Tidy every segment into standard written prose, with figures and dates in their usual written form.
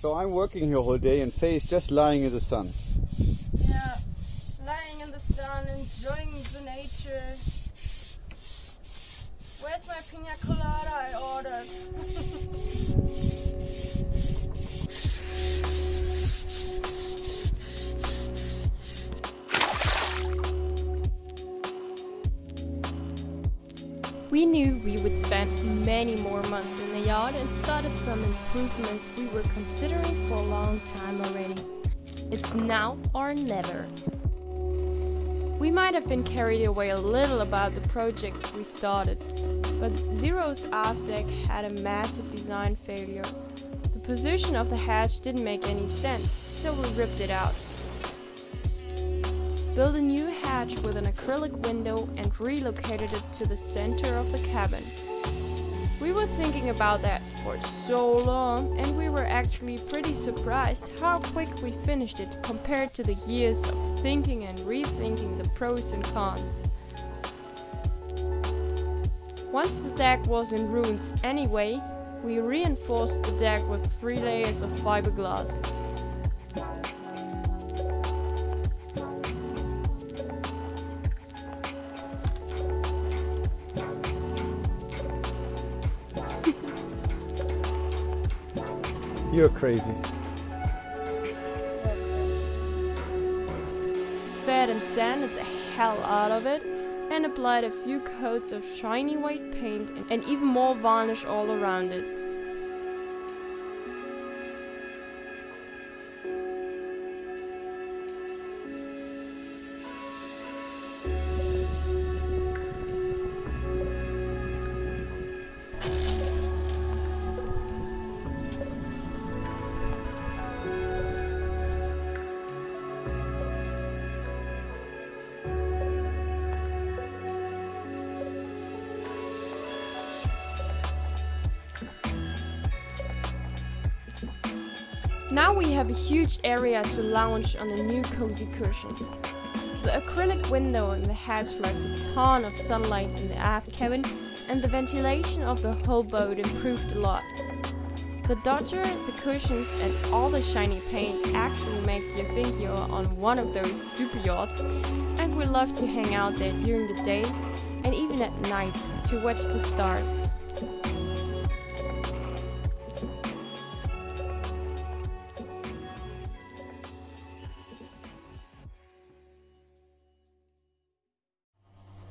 So I'm working here all day and Faye's just lying in the sun. Yeah, lying in the sun, enjoying the nature. Where's my pina colada I ordered? We knew we would spend many more months in the yard and started some improvements we were considering for a long time already. It's now or never. We might have been carried away a little about the projects we started, but Zero's aft deck had a massive design failure. The position of the hatch didn't make any sense, so we ripped it out. Built a new hatch with an acrylic window and relocated it to the center of the cabin. We were thinking about that for so long, and we were actually pretty surprised how quick we finished it compared to the years of thinking and rethinking the pros and cons. Once the deck was in ruins anyway, we reinforced the deck with 3 layers of fiberglass. You're crazy. Fed and sanded the hell out of it and applied a few coats of shiny white paint and even more varnish all around it. Now we have a huge area to lounge on the new cozy cushion. The acrylic window in the hatch lets a ton of sunlight in the aft cabin, and the ventilation of the whole boat improved a lot. The Dodger, the cushions and all the shiny paint actually makes you think you're on one of those super yachts, and we love to hang out there during the days and even at night to watch the stars.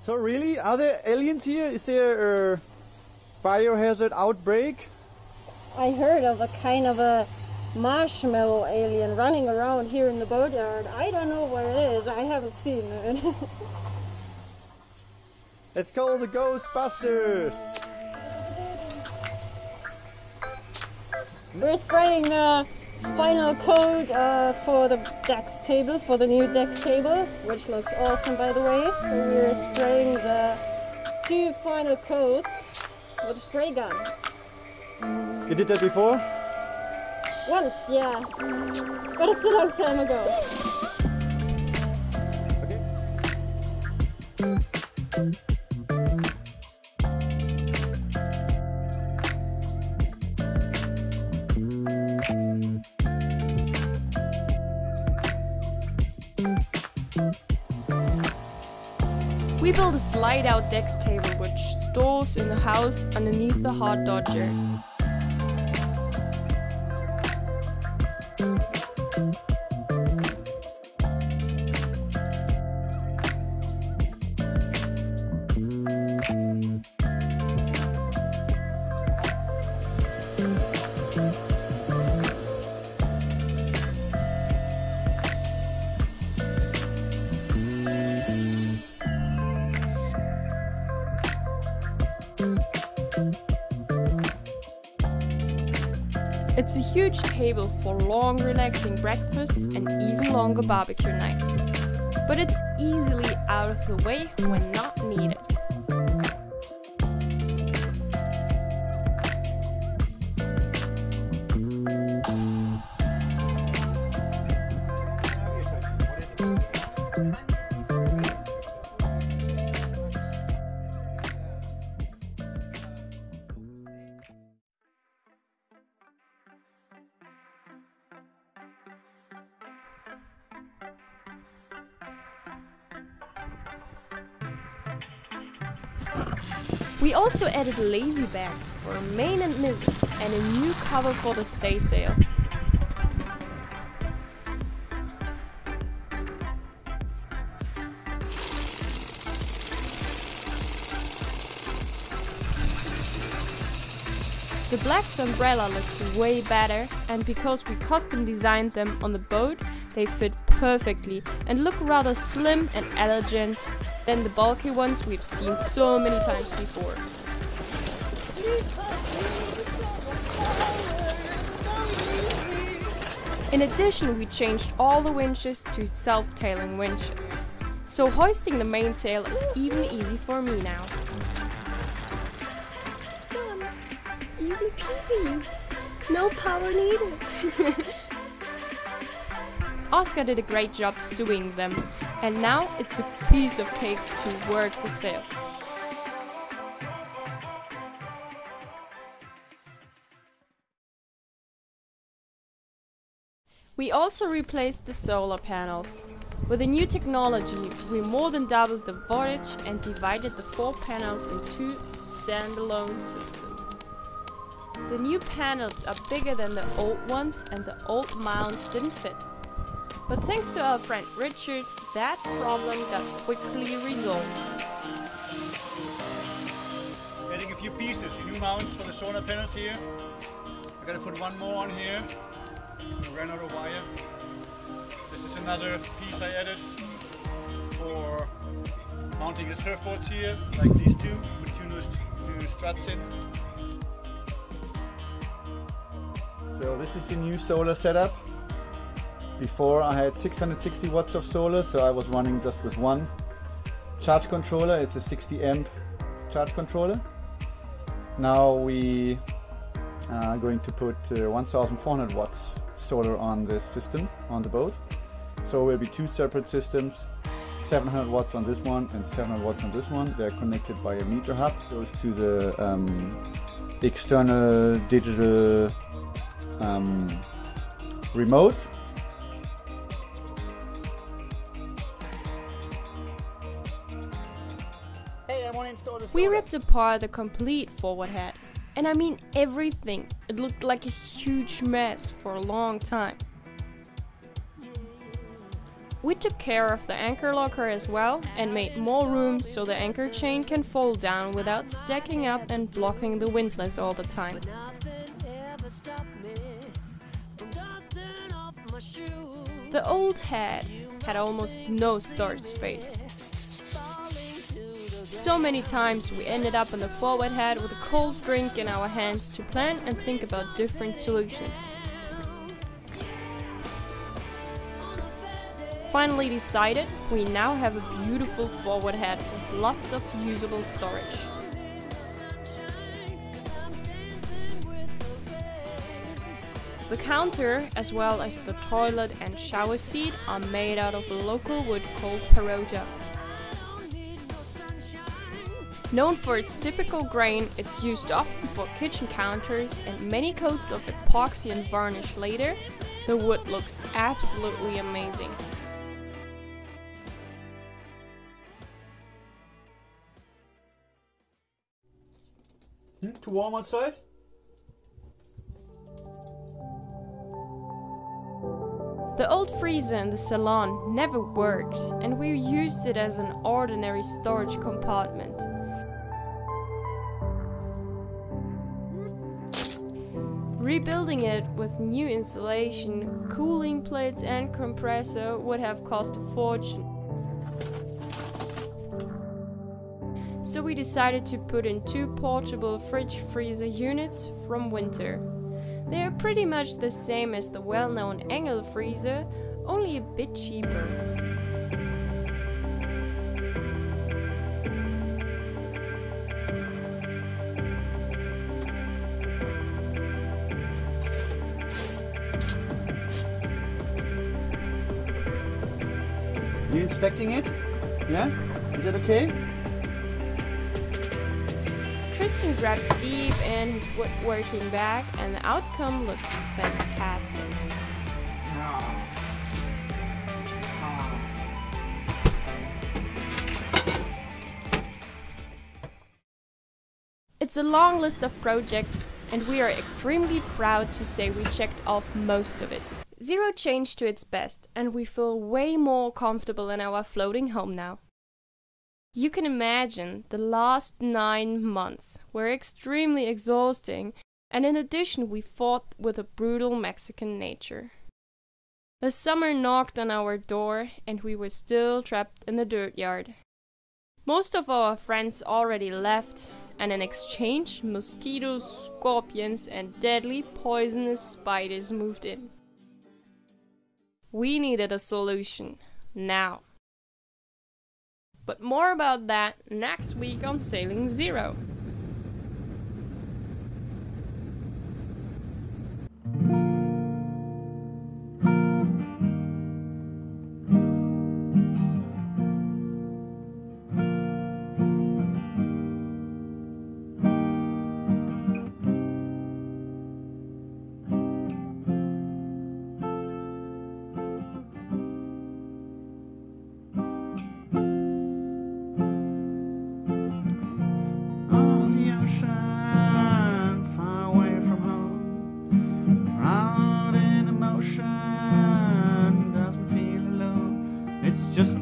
So really, are there aliens here? Is there a biohazard outbreak? I heard of a kind of a marshmallow alien running around here in the boatyard. I don't know where it is. I haven't seen it. Let's call the Ghostbusters! We're spraying the final coat for the decks table, for the new decks table, which looks awesome by the way. So we're spraying the 2 final coats with a spray gun. You did that before? Once, yeah, but it's a long time ago. Okay. We built a slide-out decks table which stores in the house underneath the hot Dodger. It's a huge table for long relaxing breakfasts and even longer barbecue nights. But it's easily out of the way when not needed. We also added lazy bags for main and mizzen and a new cover for the staysail. The Black's umbrella looks way better, and because we custom designed them on the boat, they fit perfectly and look rather slim and elegant than the bulky ones we've seen so many times before. In addition, we changed all the winches to self-tailing winches, so hoisting the mainsail is even easy for me now. Easy peasy. No power needed. Oscar did a great job sewing them, and now it's a piece of cake to work the sail. We also replaced the solar panels. With the new technology, we more than doubled the voltage and divided the 4 panels into 2 standalone systems. The new panels are bigger than the old ones and the old mounts didn't fit. But thanks to our friend Richard, that problem got quickly resolved. Adding a few pieces, new mounts for the solar panels here. I'm gonna put one more on here. I ran out of wire. This is another piece I added for mounting the surfboards here, like these two, with 2 new struts in. So this is the new solar setup. Before I had 660 watts of solar, so I was running just with one charge controller. It's a 60 amp charge controller. Now we are going to put 1400 watts solar on the system, on the boat. So it will be 2 separate systems, 700 watts on this one and 700 watts on this one. They're connected by a meter hub. Goes to the external digital remote. Hey, I want to install the We solar. ripped apart the complete forward head. And I mean everything. It looked like a huge mess for a long time. We took care of the anchor locker as well and made more room so the anchor chain can fold down without stacking up and blocking the windlass all the time. The old head had almost no storage space. So many times we ended up on the forward head with a cold drink in our hands to plan and think about different solutions. Finally decided, we now have a beautiful forward head with lots of usable storage. The counter, as well as the toilet and shower seat, are made out of a local wood called Perota. Known for its typical grain, it's used often for kitchen counters and many coats of epoxy and varnish later. The wood looks absolutely amazing. Too warm outside? The old freezer in the salon never worked, and we used it as an ordinary storage compartment. Rebuilding it with new insulation, cooling plates and compressor would have cost a fortune. So we decided to put in 2 portable fridge freezer units from Winter. They are pretty much the same as the well-known Engel freezer, only a bit cheaper. You inspecting it? Yeah? Is it okay? Christian grabbed deep in his woodworking bag and the outcome looks fantastic. It's a long list of projects, and we are extremely proud to say we checked off most of it. Zero changed to its best, and we feel way more comfortable in our floating home now. You can imagine the last 9 months were extremely exhausting, and in addition we fought with a brutal Mexican nature. The summer knocked on our door, and we were still trapped in the dirt yard. Most of our friends already left, and in exchange mosquitoes, scorpions and deadly poisonous spiders moved in. We needed a solution, now. But more about that next week on Sailing Zero. Just